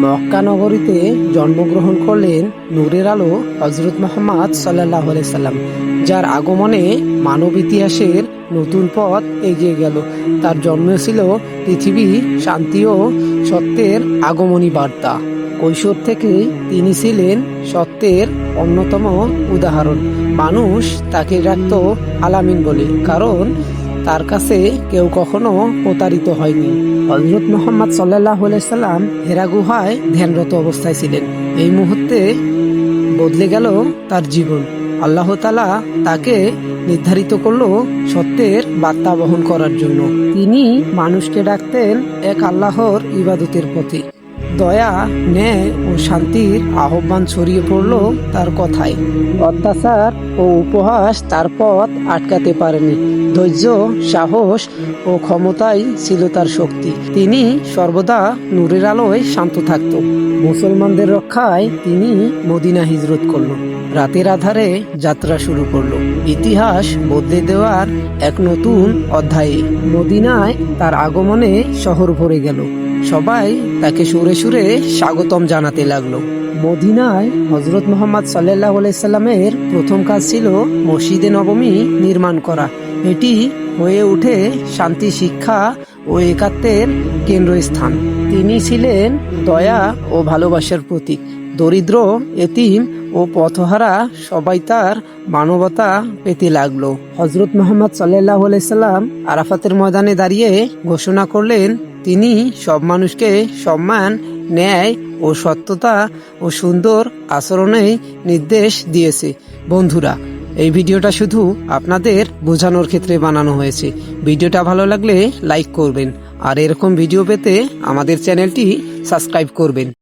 মক্কা নগরীতে জন্মগ্রহণ করলেন নূরের আলো হযরত মুহাম্মদ সাল্লাল্লাহু আলাইহি সাল্লাম, যার আগমনে মানব ইতিহাসের নতুন পথ এগিয়ে গেল। তার জন্ম ছিল পৃথিবী শান্তি ও সত্যের আগমনী বার্তা। কৈশোর থেকে তিনি ছিলেন সত্যের অন্যতম উদাহরণ। মানুষ তাকে ডাকত আলামিন বলে, কারণ তার কাছে কেউ কখনো প্রতারিত হয়নি। হযরত মুহাম্মদ সাল্লাল্লাহু আলাইহি সাল্লাম হেরা গুহায় ধ্যানরত অবস্থায় ছিলেন। এই মুহূর্তে বদলে গেল তার জীবন। আল্লাহ তাআলা তাকে নির্ধারিত করলো সত্যের বার্তা বহন করার জন্য। তিনি মানুষকে ডাকতেন এক আল্লাহর ইবাদতের পথে। দয়া, ন্যায় ও শান্তির আহ্বান ছড়িয়ে পড়ল তার কথায়। অত্যাচার ও উপহাস তার পথ আটকাতে পারেনি। ধৈর্য, সাহস ও ক্ষমতাই ছিল তার শক্তি। তিনি সর্বদা নূরের আলোয় শান্ত থাকত। মুসলমানদের রক্ষায় তিনি মদিনা হিজরত করল। রাতের আধারে যাত্রা শুরু করলো ইতিহাস বদলে দেওয়ার এক নতুন অধ্যায়ে। মদিনায় তার আগমনে শহর ভরে গেল। সবাই তাকে সুরে সুরে স্বাগতম জানাতে লাগলো। মদিনায় হযরত মুহাম্মদ সাল্লাল্লাহু আলাইহি সাল্লামের প্রথম কাজ ছিল মসজিদে নববী নির্মাণ করা। এটি হয়ে ওঠে শান্তি, শিক্ষা ও একাত্মের কেন্দ্রস্থান। তিনি ছিলেন দয়া ও ভালোবাসার প্রতীক। দরিদ্র, এতিম ও পথহারা সবাই তার মানবতা পেতে লাগলো। হযরত মুহাম্মদ সাল্লাল্লাহু আলাইহি সাল্লাম আরাফাতের ময়দানে দাঁড়িয়ে ঘোষণা করলেন, তিনি সব মানুষকে সম্মান, ন্যায় ও সত্যতা ও সুন্দর আচরণেই নির্দেশ দিয়েছে। বন্ধুরা, এই ভিডিওটা শুধু আপনাদের বোঝানোর ক্ষেত্রে বানানো হয়েছে। ভিডিওটা ভালো লাগলে লাইক করবেন, আর এরকম ভিডিও পেতে আমাদের চ্যানেলটি সাবস্ক্রাইব করবেন।